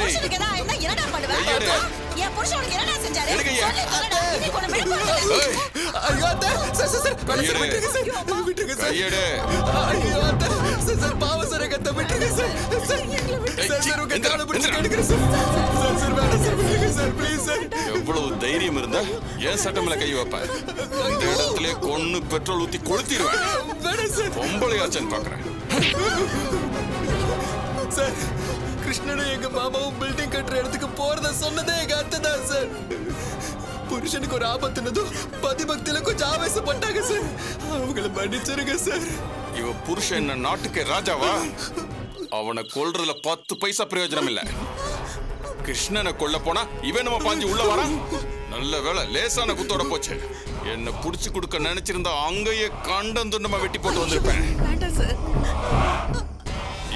புருஷனுக்கு என்ன ஆயிருந்தா என்னடா பண்ணுவேன்? என் புருஷனுக்கு என்னடா செஞ்சாரு? சொல்லு சொல்லடா. இன்னைக்கு உன்னை விட போறேன். ஐயோ அத்தை, சார் விட்டுருங்க சார். ஐயோ அத்தை, சார் பாவம் சார், எங்க அத்தை விட்டுருங்க சார். உங்க காலை பிடிச்சு கேட்டுக்கிறேன் சார். வேணாம் சார், விட்டுருங்க சார், ப்ளீஸ் சார். எவ்வளவு தைரியம் இருந்தா ஏன் சட்டம் மேல கை வைப்பேன்? இந்த இடத்துல கொன்னு பெட்ரோல் ஊத்தி கொளுத்திடுவேன். வேணாம் சார். பொம்பளையாச்சன்னு பாக்குறேன். சார், கிருஷ்ணனும் எங்க மாமாவும் பில்டிங் கட்டுற இடத்துக்கு போறத சொன்னதே எங்க அத்தை தான் சார். புருஷனுக்கு ஒரு ஆபத்துனதும் பதிபக்தியில கொஞ்சம் ஆவேசப்பட்டாங்க சார். அவங்கள மன்னிச்சிருங்க சார். இவ புருஷன் என்ன நாட்டுக்கு ராஜாவா? அவனை கொல்றதுல 10 பைசா பிரயோஜனம் இல்ல. கிருஷ்ணனை கொல்ல போனா இவன் நம்ம பாஞ்சு உள்ள வரா. நல்ல வேளை லேசான குத்தோட போச்சு. என்ன புடிச்சு கொடுக்க நினைச்சிருந்தா அங்கேயே கண்டம் துண்டமா வெட்டி போட்டு வந்திருப்பேன்.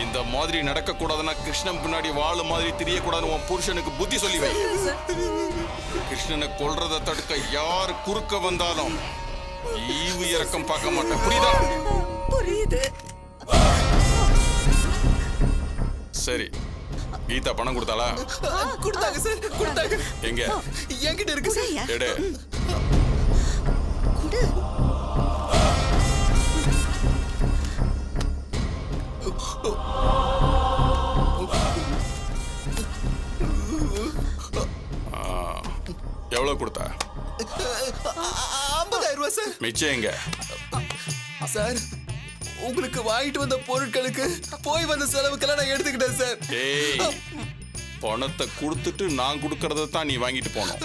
இந்த மாதிரி நடக்க கூடாதுன்னா கிருஷ்ணன் பின்னாடி வாழ மாதிரி தெரியக்கூடாதுன்னு உன் புருஷனுக்கு புத்தி சொல்லி வை. கிருஷ்ணனை கொல்றதை தடுக்க யார் குறுக்க வந்தாலும் ஈவு இறக்கம் பார்க்க மாட்டேன். புரியுதா? புரியுது. சரி, கீதா பணம் கொடுத்தாளா? கொடுத்தாங்க சார், கொடுத்தாங்க. எங்க? என்கிட்ட இருக்கு சார். எடு. குடு. எவ்வளவு கொடுத்தா? 50,000 ரூபாய் சார். மிச்சம் எங்க? சார், உங்களுக்கு வாங்கிட்டு வந்த பொருட்களுக்கு போய் வந்த செலவுக்கெல்லாம் நான் எடுத்துக்கிட்டேன் சார். ஏய், பணத்தை கொடுத்துட்டு நான் கொடுக்கறத தான் நீ வாங்கிட்டு போனோம்.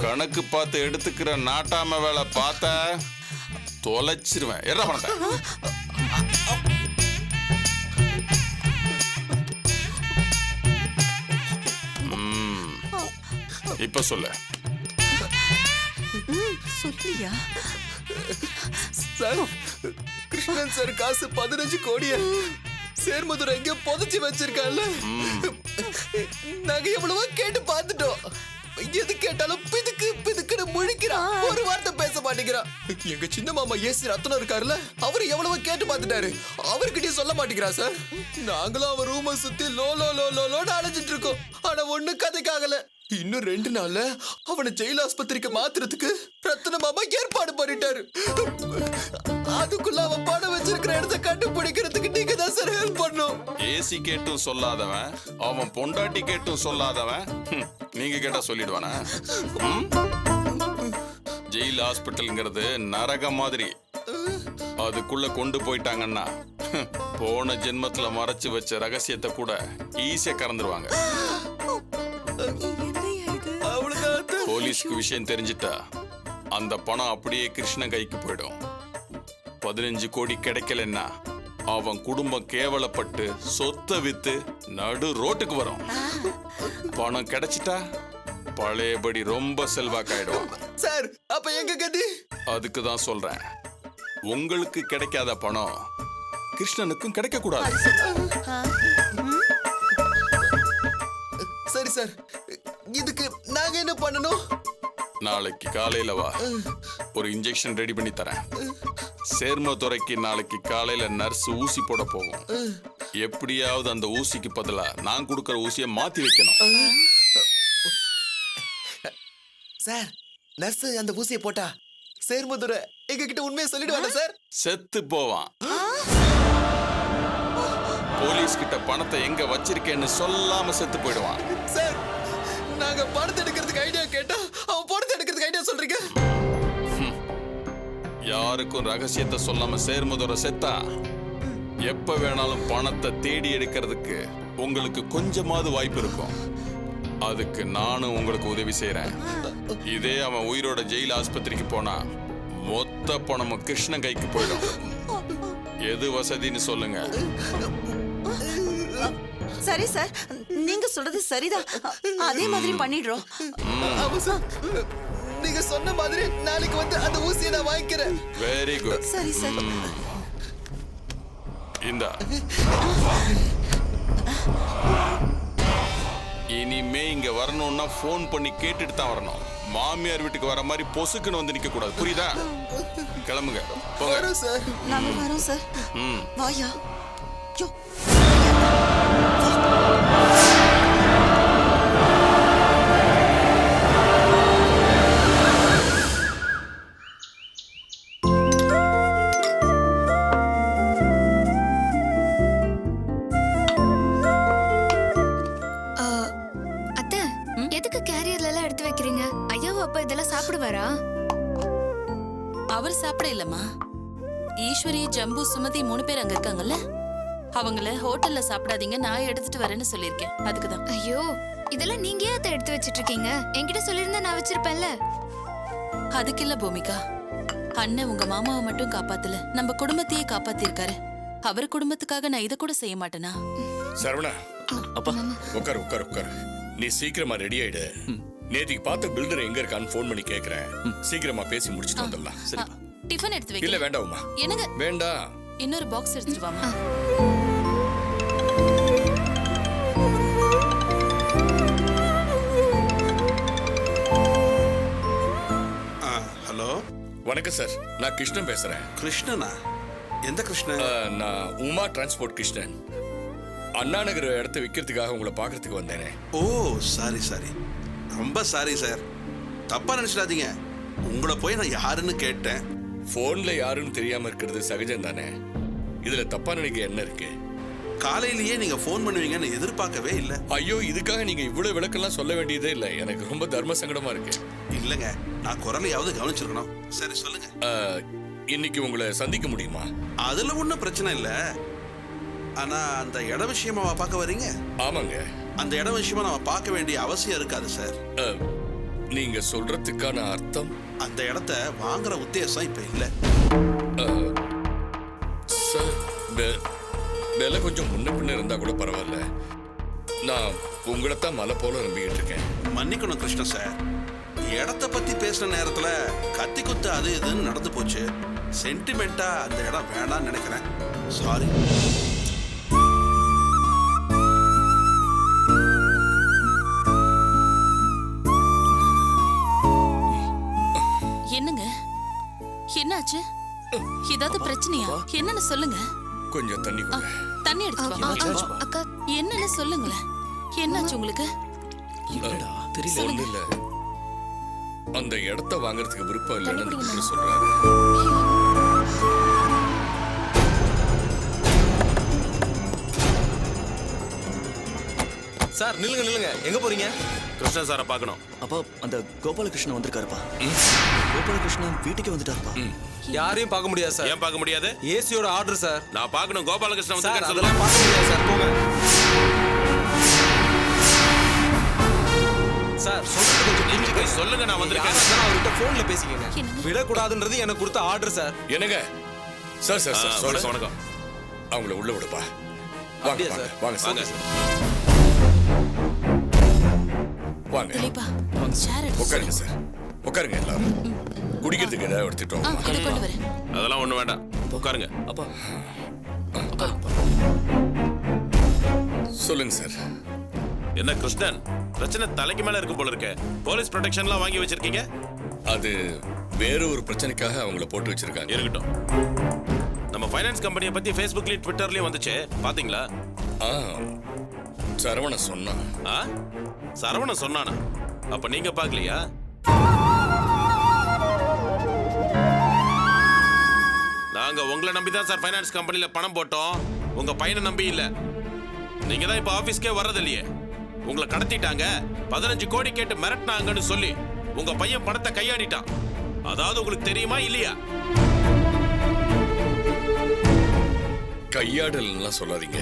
கணக்கு பார்த்து எடுத்துக்கிற நாட்டாம வேலை பார்த்த தொலைச்சிருவேன். என்ன பணத்தை? இப்ப சொல்லு. சொல்லியா? சார், கிருஷ்ணன் சார் காசு 15 கோடிய சேர்மதுரை எங்க புதைச்சு வச்சிருக்கான்ல. நாங்க எவ்வளவோ கேட்டு பார்த்துட்டோம். எது கேட்டாலும் பிதுக்கு பிதுக்குன்னு முழிக்கிறான். ஒரு வார்த்தை பேச மாட்டேங்கிறான். எங்க சின்ன மாமா ஏசி ரத்னம் இருக்காருல்ல, அவரு எவ்வளவோ கேட்டு பார்த்துட்டாரு. அவர்கிட்டயும் சொல்ல மாட்டேங்கிறா சார். நாங்களும் அவன் ரூமை சுத்தி லோ லோ லோ லோ லோன்னு அழைச்சிட்டு இருக்கோம். ஆனா ஒண்ணு கதைக்காகல. இன்னும் 2 நாள்ல அவனை ஜெயில் ஆஸ்பத்திரிக்கு மாத்துறதுக்கு ரத்ன மாமா ஏற்பாடு பண்ணிட்டாரு. அதுக்குள்ள அவன் பணம் வச்சிருக்கிற இடத்தை கண்டுபிடிக்கிறதுக்கு நீங்க தான் சார் ஹெல்ப் பண்ணும். ஏசி கேட்டும் சொல்லாதவன், அவன் பொண்டாட்டி கேட்டும் சொல்லாதவன் நீங்க கேட்டா சொல்லிடுவானா? ஜெயில் ஹாஸ்பிட்டல்ங்கிறது நரகம் மாதிரி. அதுக்குள்ள கொண்டு போயிட்டாங்கன்னா போன ஜென்மத்துல மறைச்சு வச்ச ரகசியத்தை கூட ஈஸியா கறந்துருவாங்க. போலீஸ்க்கு விஷயம் தெரிஞ்சிட்டா அந்த பணம் அப்படியே கிருஷ்ணன் கைக்கு போயிடும். 15 கோடி கிடைக்கலன்னா அவன் குடும்பம் கேவலப்பட்டு சொத்தை வித்து நடு ரோட்டுக்கு வரும். பணம் கிடைச்சிட்டா பழையபடி ரொம்ப செல்வாக்காயிடுவான். சார், அப்ப எங்க கதி? அதுக்கு தான் சொல்றேன், உங்களுக்கு கிடைக்காத பணம் கிருஷ்ணனுக்கும் கிடைக்க கூடாது. சரி சார், இதுக்கு நாங்க என்ன பண்ணணும்? நாளைக்கு காலையில வா, ஒரு இன்ஜெக்ஷன் ரெடி பண்ணி தரேன். சேர்மதுரைக்கு நாளைக்கு காலையில நர்ஸ் ஊசி போட போகும். எப்படியாவது அந்த ஊசிக்கு பதிலா நான் கொடுக்கற ஊசியை மாத்தி வைக்கணும். சார், நர்ஸ் அந்த ஊசியை போட்டா சேர்மதுரை எங்க கிட்ட உண்மையை சொல்லிடுவாங்க சார். செத்து போவான். போலீஸ் கிட்ட பணத்தை எங்க வச்சிருக்கேன்னு சொல்லாம செத்து போயிடுவான். சார், நாங்க பணத்தை எடுக்கிறதுக்கு ஐடியா கேட்டா அவன் பணத்தை எடுக்கிறதுக்கு ஐடியா சொல்றீங்க. யாருக்கும் ரகசியத்தை சொல்லாம சேர்மதுரை செத்தா எப்ப வேணாலும் பணத்தை தேடி எடுக்கிறதுக்கு உங்களுக்கு கொஞ்சமாவது வாய்ப்பு இருக்கும். அதுக்கு நானும் உங்களுக்கு உதவி செய்யறேன். இதே அவன் உயிரோட ஜெயில் ஆஸ்பத்திரிக்கு போனா மொத்த பணமும் கிருஷ்ணன் கைக்கு போயிடும். எது வசதின்னு சொல்லுங்க. சரி சார், நீங்க சொல்றது சரிதான். அதே மாதிரி பண்ணிடுறோம். நீங்க சொன்ன மாதிரி நாளைக்கு வந்து அந்த ஊசியை நான் வாங்கிக்கிறேன். Very good. சரி சார். இந்தா. இனிமே இங்க வரணும்னா போன் பண்ணி கேட்டுட்டு தான் வரணும். மாமியார் வீட்டுக்கு வர மாதிரி பொசுக்குன்னு வந்து நிக்க கூடாது. புரியுதா? கிளம்புங்க, போங்க சார். நாம வரோம் சார். வாயா. யோ. சாப்பிடுவாரா? அவர் சாப்பிட இல்லம்மா. ஈஸ்வரி, ஜம்பு, சுமதி 3 பேர் அங்க இருக்காங்கல்ல, அவங்கள ஹோட்டல்ல சாப்பிடாதீங்க, நான் எடுத்துட்டு வரேன்னு சொல்லியிருக்கேன். அதுக்குதான். ஐயோ, இதெல்லாம் நீங்க ஏன் அத்தை எடுத்து வச்சிட்டு இருக்கீங்க? என்கிட்ட சொல்லியிருந்தா நான் வச்சிருப்பேன்ல. அதுக்கு இல்ல பூமிகா, அண்ணன் உங்க மாமாவை மட்டும் காப்பாத்தல, நம்ம குடும்பத்தையே காப்பாத்திருக்காரு. அவர் குடும்பத்துக்காக நான் இதை கூட செய்ய மாட்டேனா? சரவணா, அப்பா உட்காரு உட்காரு உட்காரு. நீ சீக்கிரமா ரெடி ஆயிடு. நேத்திக்கு பார்த்த பில்டர் எங்க இருக்கான்னு ஃபோன் பண்ணி கேக்குறேன். சீக்கிரமா பேசி முடிச்சுட்டு வந்துடலாம். சரிப்பா. டிஃபன் எடுத்து இல்ல வைக்க. வேண்டாம்மா, என்னங்க, வேண்டாம். இன்னொரு பாக்ஸ் எடுத்துட்டு வாமா. ஹலோ, வணக்கம் சார், நான் கிருஷ்ணன் பேசுறேன். கிருஷ்ணனா? எந்த கிருஷ்ணன்? நான் உமா டிரான்ஸ்போர்ட் கிருஷ்ணன். அண்ணா நகர் இடத்த விற்கிறதுக்காக உங்களை பார்க்கறதுக்கு வந்தேனே. ஓ, சாரி சாரி, ரொம்ப சாரி சார். தப்பா நினைச்சிடாதீங்க. உங்களை போய் நான் யாருன்னு கேட்டேன். போன்ல யாருன்னு தெரியாம இருக்கிறது சகஜம் தானே. இதுல தப்பா நினைக்க என்ன இருக்கு? காலையிலேயே நீங்க ஃபோன் பண்ணுவீங்கன்னு எதிர்பார்க்கவே இல்லை. ஐயோ, இதுக்காக நீங்க இவ்வளவு விளக்கெல்லாம் சொல்ல வேண்டியதே இல்லை. எனக்கு ரொம்ப தர்ம சங்கடமா இருக்கு. இல்லைங்க, நான் குரலையாவது கவனிச்சிருக்கணும். சரி சொல்லுங்க. இன்னைக்கு உங்களை சந்திக்க முடியுமா? அதுல ஒன்றும் பிரச்சனை இல்லை. ஆனா அந்த இட விஷயமா பார்க்க வர்றீங்க? ஆமாங்க. அந்த இட விஷயமா நம்ம பார்க்க வேண்டிய அவசியம் இருக்காது சார். நீங்க சொல்றதுக்கான அர்த்தம்? அந்த இடத்த வாங்குற உத்தேசம் இப்ப இல்லை. சார், விலை கொஞ்சம் முன்ன பின்ன இருந்தா கூட பரவாயில்ல. நான் உங்களைத்தான் மலை போல நம்பிக்கிட்டு இருக்கேன். மன்னிக்கணும் கிருஷ்ண சார், இடத்த பத்தி பேசுற நேரத்துல கத்தி குத்து அது இதுன்னு நடந்து போச்சு. சென்டிமெண்டா அந்த இடம் வேண்டாம்னு நினைக்கிறேன். சாரி. என்னங்க, என்னாச்சு? ஏதாவது பிரச்சனையா? என்னன்னு சொல்லுங்க. கொஞ்சம் தண்ணி கொடு. தண்ணி எடுத்து அக்கா, என்னன்னு சொல்லுங்களேன். என்னாச்சு உங்களுக்கு? இல்லடா தெரியல. ஒண்ணு இல்ல, அந்த இடத்த வாங்குறதுக்கு விருப்பம் இல்லைன்னு சொல்றாரு. சார் நில்லுங்க நில்லுங்க, எங்க போறீங்க? கிருஷ்ணன் சாரை பார்க்கணும். அப்பா அந்த கோபாலகிருஷ்ணன் வந்திருக்காருப்பா. கோபாலகிருஷ்ணன் வீட்டுக்கு வந்துட்டாருப்பா. யாரையும் பார்க்க முடியாது சார். ஏன் பார்க்க முடியாது? ஏசியோட ஆர்டர் சார். நான் பார்க்கணும். கோபாலகிருஷ்ணன் சார் வந்து அதெல்லாம் பார்க்க முடியாது சார், போங்க. சார் சொல்றது கொஞ்சம் நீங்க போய் சொல்லுங்க, நான் வந்திருக்கேன். அவர்கிட்ட போன்ல பேசிக்கங்க. விடக்கூடாதுன்றது எனக்கு கொடுத்த ஆர்டர் சார். என்னங்க? Sir sir sir sorry sir. வணக்கம். அவங்கள உள்ள விடுப்பா. வாங்க அப்படியா வாங்க, சார்? வாங்க வாங்க சார். சார். வாங்க திலீபா, சேர் எடுத்து உட்காருங்க சார், உட்காருங்க எல்லாரும். குடிக்கிறதுக்கு ஏதாவது எடுத்துட்டு வாங்க. இதை கொண்டு வரேன். அதெல்லாம் ஒண்ணு வேண்டாம், உட்காருங்க. அப்பா சொல்லுங்க சார். என்ன கிருஷ்ணன், பிரச்சனை தலைக்கு மேல இருக்கும் போல இருக்க. போலீஸ் ப்ரொடெக்ஷன்லாம் வாங்கி வச்சிருக்கீங்க? அது வேற ஒரு பிரச்சனைக்காக அவங்கள போட்டு வச்சிருக்காங்க. இருக்கட்டும். நம்ம ஃபைனான்ஸ் கம்பெனியை பத்தி ஃபேஸ்புக்லயும் ட்விட்டர்லயும் வந்துச்சு, பாத்தீங்களா? ஆ, சரவண சொன்னான். ஆ, சரவணன் சொன்னானா? அப்ப நீங்க பாக்கலையா? நாங்க உங்களை நம்பி தான் சார் ஃபைனான்ஸ் கம்பெனில பணம் போட்டோம், உங்க பையனை நம்பி இல்ல. நீங்க தான் இப்ப ஆபீஸ்க்கே வர்றது இல்லையே. உங்களை கடத்திட்டாங்க, 15 கோடி கேட்டு மிரட்டினாங்கன்னு சொல்லி உங்க பையன் பணத்தை கையாடிட்டான். அதாவது உங்களுக்கு தெரியுமா இல்லையா? கையாடல்லாம் சொல்லாதீங்க.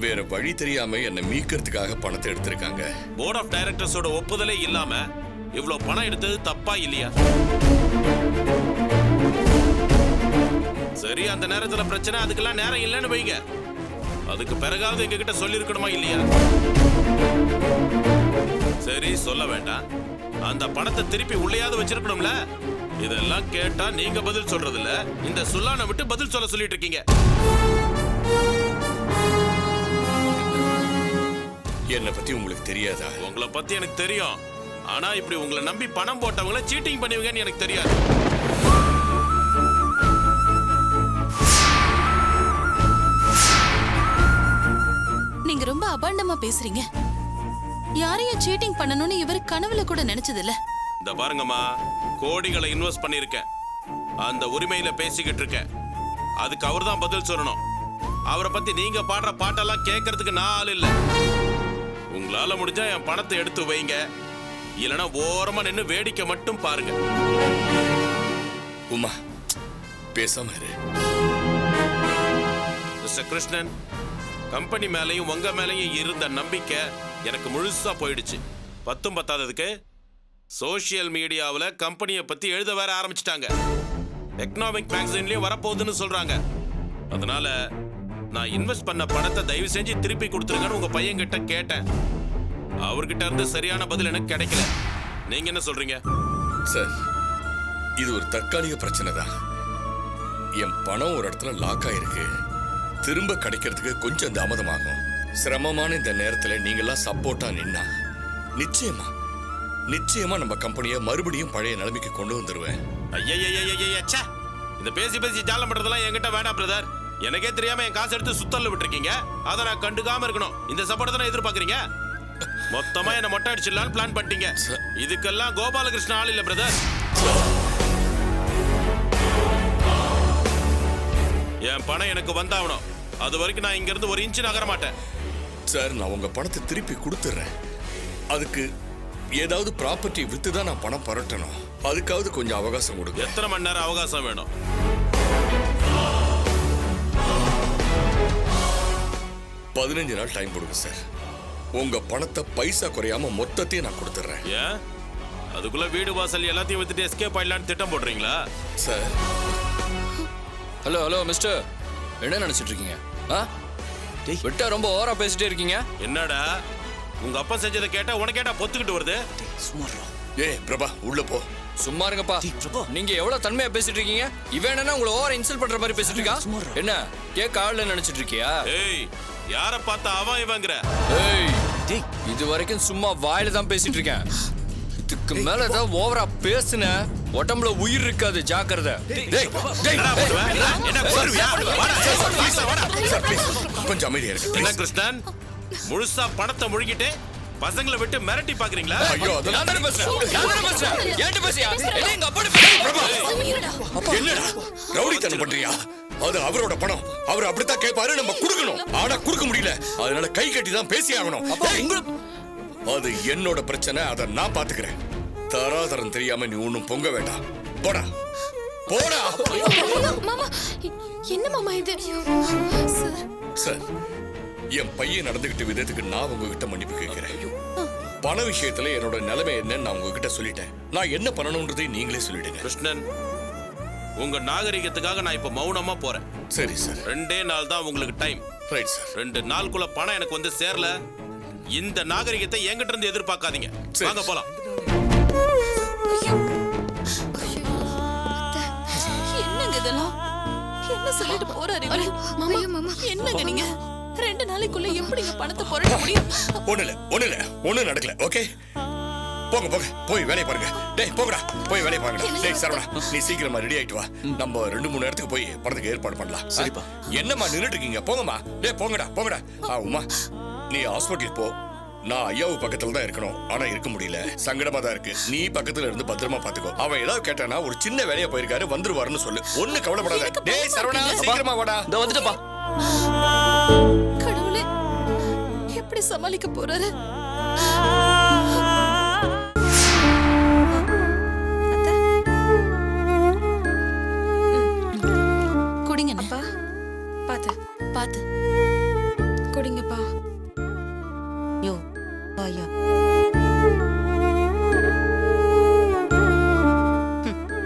வேற வழி தெரியாம என்ன மீட்கிறதுக்காக பணத்தை எடுத்திருக்காங்க. போர்ட் ஆஃப் டைரக்டர்ஸோட ஒப்புதலே இல்லாம இவ்வளவு பணம் எடுத்தது தப்பா இல்லையா? சரி, அந்த நேரத்துல பிரச்சனை, அதுக்கெல்லாம் நேரம் இல்லைன்னு வைங்க. அதுக்கு பிறகாவது எங்க கிட்ட சொல்லி இருக்கணுமா இல்லையா? சரி, சொல்ல வேண்டாம். அந்த பணத்தை திருப்பி உள்ளேயாவது வச்சிருக்கணும்ல. இதெல்லாம் கேட்டா நீங்க பதில் சொல்றது இல்ல, இந்த சுல்லானை விட்டு பதில் சொல்ல சொல்லிட்டு இருக்கீங்க. என்னை பத்தி உங்களுக்கு தெரியாதா? உங்களை பத்தி எனக்கு தெரியும். ஆனா இப்படி உங்களை நம்பி பணம் போட்டவங்கள சீட்டிங் பண்ணுவீங்கன்னு எனக்கு தெரியாது. நீங்க ரொம்ப அபாண்டமா பேசுறீங்க. யாரையும் சீட்டிங் பண்ணணும்னு இவர் கனவுல கூட நினைச்சது இல்ல. இந்த பாருங்கம்மா, கோடிகளை இன்வெஸ்ட் பண்ணிருக்கேன், அந்த உரிமையில பேசிக்கிட்டு இருக்கேன். அதுக்கு அவர் தான் பதில் சொல்லணும். அவரை பத்தி நீங்க பாடுற பாட்டெல்லாம் கேட்கறதுக்கு நான் ஆள் இல்ல. உங்களால முடிஞ்சா என் பணத்தை எடுத்து வைங்க, இல்லனா ஓரமா நின்னு வேடிக்கை மட்டும் பாருங்க. உமா பேசாம இரு. மிஸ்டர் கிருஷ்ணன், கம்பெனி மேலையும் உங்க மேலையும் இருந்த நம்பிக்கை எனக்கு முழுசா போயிடுச்சு. பத்தும் பத்தாததுக்கு சோசியல் மீடியாவில் கம்பெனியை பத்தி எழுத வேற ஆரம்பிச்சிட்டாங்க. எக்கனாமிக் மேகசின்லயும் வரப்போகுதுன்னு சொல்றாங்க. அதனால நான் இன்வெஸ்ட் பண்ண பணத்தை தயவு செஞ்சு திருப்பி கொடுத்துருங்கன்னு உங்க பையன் கிட்ட கேட்டேன். அவர்கிட்ட இருந்து சரியான பதில் எனக்கு கிடைக்கல. நீங்க என்ன சொல்றீங்க? சார், இது ஒரு தற்காலிக பிரச்சனை தான். என் பணம் ஒரு இடத்துல லாக் ஆயிருக்கு. திரும்ப கிடைக்கிறதுக்கு கொஞ்சம் தாமதமாகும். சிரமமான இந்த நேரத்துல நீங்கெல்லாம் சப்போர்ட்டா நின்னா நிச்சயமா நம்ம கம்பெனியை மறுபடியும் பழைய நிலைமைக்கு கொண்டு வந்துருவேன். ஐயா, இந்த பேசி பேசி ஜாலம் பண்றதெல்லாம் என்கிட்ட வேண்டாம் பிரதர். எனக்கே தெரியாம என் காசு எடுத்து சுத்தல்ல விட்டுருக்கீங்க. அதை நான் கண்டுக்காம இருக்கணும். இந்த சப்போர்ட் தானே எதிர்பார்க்கறீங்க? மொத்தமா என்ன மொட்டை அடிச்சிடலான்னு பிளான் பண்ணிட்டீங்க. இதுக்கெல்லாம் கோபாலகிருஷ்ணன் ஆள் இல்ல பிரதர். என் பணம் எனக்கு வந்தாகணும். அது வரைக்கும் நான் இங்க இருந்து ஒரு இன்ச்சு நகர மாட்டேன். சார், நான் உங்க பணத்தை திருப்பி கொடுத்துறேன். அதுக்கு ஏதாவது ப்ராப்பர்ட்டி வித்து தான் நான் பணம் பரட்டணும். அதுக்காவது கொஞ்சம் அவகாசம் கொடுங்க. எத்தனை மணி நேரம் அவகாசம் வேணும்? 15 நாள் டைம் கொடுங்க சார். உங்க பணத்தை பைசா குறையாம மொத்தத்தையும் நான் கொடுத்துறேன். ஏன் அதுக்குள்ள வீடு வாசல் எல்லாத்தையும் வித்துட்டு எஸ்கேப் ஆயிடலான்னு திட்டம் போடுறீங்களா? சார், ஹலோ மிஸ்டர், என்ன நினைச்சிட்டு இருக்கீங்க? விட்டா ரொம்ப ஓவரா பேசிட்டே இருக்கீங்க. என்னடா உங்க அப்பா செஞ்சதை கேட்டா உனக்கு கேட்டா பொத்துக்கிட்டு வருது? ஏய் பிரபா, உள்ள போ. சும்மா இருங்கப்பா. நீங்க எவ்வளவு தன்மையா பேசிட்டு இருக்கீங்க. இவன் என்னன்னா உங்களை ஓவரா இன்சல்ட் பண்ற மாதிரி பேசிட்டு இருக்கா. என்ன கேட்க ஆள்ல நினைச்சிட்டு இருக்கியா? ஏய், யார பார்த்தா அவன் இவங்கிற? ஏய், இது வரைக்கும் சும்மா வாயில தான் பேசிட்டு இருக்கேன். இதுக்கு மேல ஏதாவது ஓவரா பேசுன உடம்புல உயிர் இருக்காது, ஜாக்கிரதை. கொஞ்சம் அமைதியா இருக்கு. என்ன கிருஷ்ணன், முழுசா பணத்தை முழுகிட்டு பசங்களை விட்டு மிரட்டி பாக்குறீங்களா? ஐயோ, அதெல்லாம் என்னடா ரவுடித்தனம் பண்றியா? அது அவரோட பணம். அவர் அப்படித்தான் கேட்பாரு, நம்ம கொடுக்கணும். ஆனா கொடுக்க முடியல. அதனால கை கட்டி தான் பேசி ஆகணும். அது என்னோட பிரச்சனை, அதை நான் பாத்துக்கிறேன். தராதரம் தெரியாம நீ ஒண்ணும் பொங்க வேண்டாம். போடா போடா. மாமா, என்ன மாமா இது? சார், என் பையன் நடந்துகிட்ட விதத்துக்கு நான் உங்ககிட்ட மன்னிப்பு கேட்கிறேன். பண விஷயத்துல என்னோட நிலைமை என்னன்னு நான் உங்ககிட்ட சொல்லிட்டேன். நான் என்ன பண்ணணும்ன்றதை நீங்களே சொல்லிடுங்க. கிருஷ்ணன், உங்க நாகரிகத்துக்காக நான் இப்ப மௌனமா போறேன். சரி சார். 2 நாள் தான் உங்களுக்கு டைம். Right sir. 2 நாளுக்குள்ள பணம் எனக்கு வந்து சேரல, இந்த நாகரிகத்தை என்கிட்ட இருந்து எதிர்பார்க்காதீங்க. வாங்க போலாம். என்னங்க இதெல்லாம்? என்ன சொல்லிட்டு போறாரு இவரு? மாமா, என்னங்க நீங்க 2 நாளைக்குள்ள எப்படிங்க பணத்தை புரட்ட முடியும்? ஒண்ணு நடக்கல. ஓகே, போங்க போய் வேலையை பாருங்க. டேய் போங்கடா, போய் வேலையை பாருங்கடா. டேய் சரவணா, நீ சீக்கிரமா ரெடி ஆயிட்டு வா. நம்ம 2-3 இடத்துக்கு போய் படத்துக்கு ஏற்பாடு பண்ணலாம். சரிப்பா. என்னம்மா நின்னுட்டு இருக்கீங்க? போங்கம்மா. டேய் போங்கடா. உமா, நீ ஹாஸ்பிட்டல் போ. நான் ஐயாவு பக்கத்துல தான் இருக்கணும். ஆனா இருக்க முடியல, சங்கடமா தான் இருக்கு. நீ பக்கத்துல இருந்து பத்திரமா பாத்துக்கோ. அவன் ஏதாவது கேட்டானா ஒரு சின்ன வேலையா போயிருக்காரு, வந்துருவாருன்னு சொல்லு. ஒண்ணு கவலைப்படாத. டேய் சரவணா, சீக்கிரமா வாடா. இதோ வந்துட்டப்பா. கடவுளே, எப்படி சமாளிக்க போறாரு? குடிங்க அப்பா. பாத்து கொடுங்கப்பா. யோ ஐயா,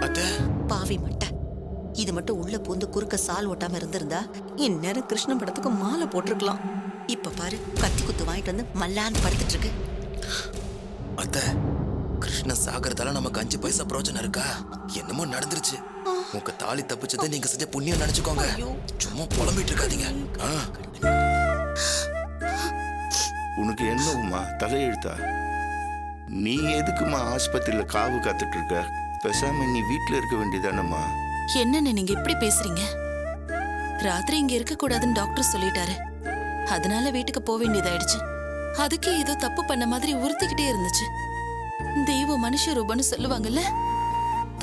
அத்தை, பாவி மட்டை. இது மட்டும் உள்ள பூந்து குறுக்க சால் ஓட்டாம இருந்திருந்தா இந்நேரம் கிருஷ்ணன் படத்துக்கு மாலை போட்டிருக்கலாம். இப்ப பாரு, கத்தி குத்து வாங்கிட்டு வந்து மல்லான்னு படுத்துட்டு இருக்கு. அத்தை, கிருஷ்ண சாகரத்தால நமக்கு 5 பைசா பிரயோஜனம் இருக்கா? என்னமோ நடந்துருச்சு. உங்க தாலி தப்பிச்சதை நீங்க செஞ்ச புண்ணியம் நினைச்சுக்கோங்க. சும்மா புலம்பிட்டு இருக்காதீங்க. உனக்கு என்ன உமா தலையெழுத்தா? நீ எதுக்குமா ஆஸ்பத்திரியில காவு காத்துட்டு இருக்க? பேசாம நீ வீட்டுல இருக்க வேண்டியதானம்மா. என்னன்னு நீங்க இப்படி பேசுறீங்க? ராத்திரி இங்க இருக்க கூடாதுன்னு டாக்டர் சொல்லிட்டாரு. அதனால வீட்டுக்கு போக வேண்டியதாயிடுச்சு. அதுக்கே ஏதோ தப்பு பண்ண மாதிரி உறுத்திக்கிட்டே இருந்துச்சு. தெய்வம் மனுஷ ரூபம்னு சொல்லுவாங்கல்ல,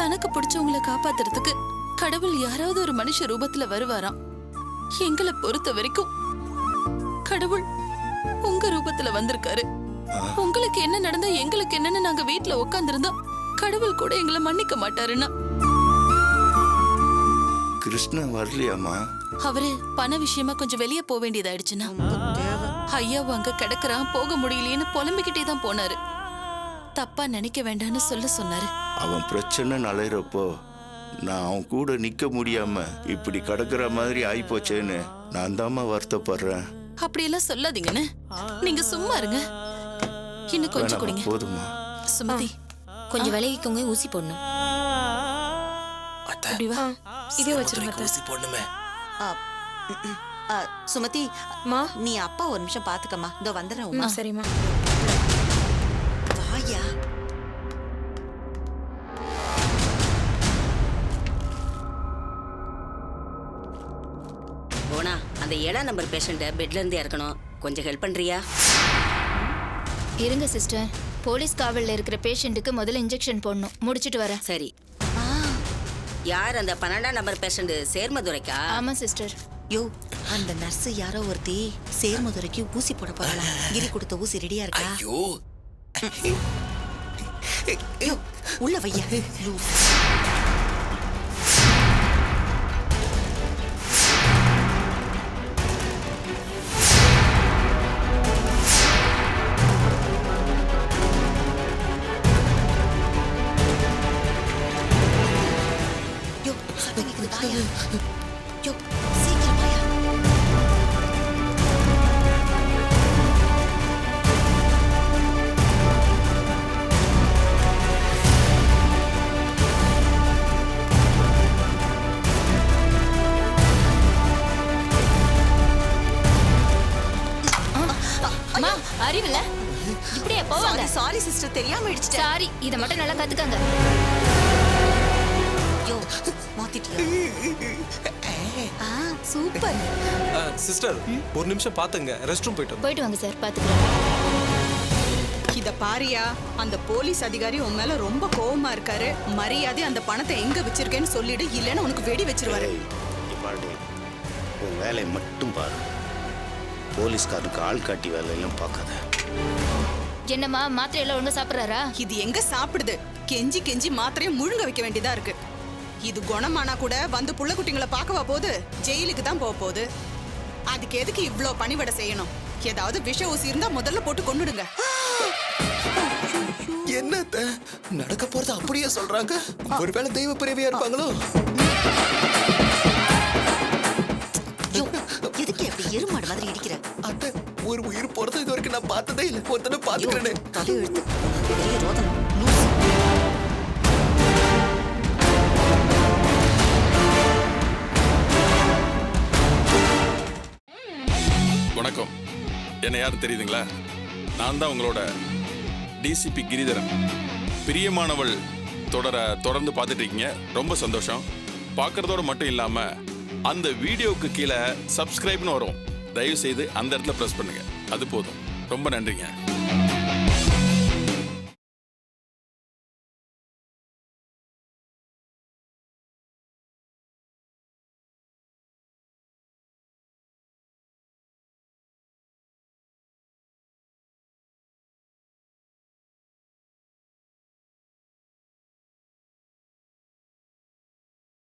தனக்கு பிடிச்சவங்களை காப்பாத்துறதுக்கு கடவுள் யாராவது ஒரு மனுஷ ரூபத்துல வருவாராம். எங்களை பொறுத்த வரைக்கும் கடவுள் உங்க ரூபத்துல வந்திருக்காரு. உங்களுக்கு என்ன நடந்தா எங்களுக்கு என்னன்னு நாங்க வீட்ல உட்கார்ந்திருந்தோம். கடவுள் கூட எங்களை மன்னிக்க மாட்டாருன்னா. கிருஷ்ணா வரலையாமா? அவரு பண விஷயமா கொஞ்சம் வெளியே போக வேண்டியதாயிடுச்சுன்னா ஐயா அங்க கிடக்குறான், போக முடியலையேன்னு புலம்பிக்கிட்டே தான் போனாரு. தப்பா நினைக்க வேண்டாம்னு சொன்னாரு. அவன் பிரச்சனை நலையிறப்போ நான் அவன் கூட நிக்க முடியாம இப்படி கிடக்குற மாதிரி ஆயிப்போச்சேன்னு நான் தாம்மா வருத்தப்படுறேன். அப்படியெல்லாம் சொல்லாதீங்கன்னு. நீங்க சும்மா இருங்க. இன்னும் கொஞ்சம் குடிங்க. போதுமா? சுமதி கொஞ்சம் விலகிக்கோங்க, ஊசி போடணும். இப்படி வா. இதே வச்சிருங்க. ஊசி போடணுமே. சுமதி, நீ அப்பா ஒரு நிமிஷம் பாத்துக்கம்மா. இதோ வந்துடுறேன். சரிம்மா. வாயா. போனா அந்த 7ஆம் நம்பர் பேஷண்ட்டை பெட்ல இருந்து இறக்கணும். கொஞ்சம் ஹெல்ப் பண்றியா? இருங்க சிஸ்டர், போலீஸ் காவல்ல இருக்கிற பேஷண்ட்டுக்கு முதல்ல இன்ஜெக்ஷன் போடணும். முடிச்சிட்டு வரேன். சரி. யார் அந்த 12ஆம் நம்பர் பேஷண்ட்? சேர்மதுரைக்கா? ஆமா சிஸ்டர். யோ, அந்த நர்ஸ் யாரோ ஒருத்தி சேர்மதுரைக்கு ஊசி போட போறலாம். கிரி கொடுத்த ஊசி ரெடியா இருக்கா? யோ, உள்ள வையா. யோ, சத்தம் கேக்குது. வாயா. யோ, சீக்கிரம் வாயா. அம்மா, அறிவில்ல? இப்படியே போவாங்க. சாரி சிஸ்டர், தெரியாம இடிச்சிட்டேன். சாரி, இத மட்டும் நல்லா கத்துக்கங்க. யோ, மாத்திட்டியா? சூப்பர். சிஸ்டர் ஒரு நிமிஷம் பாத்துங்க, ரெஸ்ட் ரூம் போயிட்டு போயிட்டு வாங்க சார், பாத்துக்கிறேன். இத பாரியா, அந்த போலீஸ் அதிகாரி உன் மேல ரொம்ப கோவமா இருக்காரு. மரியாதை அந்த பணத்தை எங்க வச்சிருக்கேன்னு சொல்லிடு, இல்லைன்னா உனக்கு வெடி வச்சிருவாரு. உன் வேலையை மட்டும் பாரு. போலீஸ்காரனுக்கு ஆள் காட்டி வேலையெல்லாம் பார்க்காத. என்னம்மா, மாத்திரை எல்லாம் ஒழுங்கா சாப்பிடுறாரா? இது எங்க சாப்பிடுது? கெஞ்சி கெஞ்சி மாத்திரையை முழுங்க வைக்க வேண்டியதா இருக்கு. இது குணமானா கூட வந்து புள்ள குட்டிங்களை பார்க்கவா போகுது? ஜெயிலுக்கு தான் போக போகுது. அதுக்கு எதுக்கு இவ்ளோ பணிவிட செய்யணும்? ஏதாவது விஷ ஊசி இருந்தா முதல்ல போட்டு கொன்னுடுங்க. என்னத்த நடக்க போறது அப்படியே சொல்றாங்க? ஒருவேளை தெய்வ பிறவியா இருப்பாங்களோ? யோ, எதுக்கு அப்படி எருமாடு மாதிரி இடிக்கிற? அத்தை, ஒரு உயிர் போறது இது வரைக்கும் நான் பார்த்ததே இல்லை. ஒருத்தனை பார்த்துக்கிறேன்னு தலை எழுத்து பெரிய ரோதனை. லூசு. வணக்கம். என்ன யாரும் தெரியுதுங்களா? நான் தான் உங்களோட டிசிபி கிரிதரன். பிரியமானவள் தொடர்ந்து பார்த்துட்டு இருக்கீங்க. ரொம்ப சந்தோஷம். பார்க்கறதோட மட்டும் இல்லாம அந்த வீடியோவுக்கு கீழே சப்ஸ்கிரைப்னு வரும். தயவு செய்து அந்த இடத்துல ப்ரெஸ் பண்ணுங்க. அது போதும். ரொம்ப நன்றிங்க.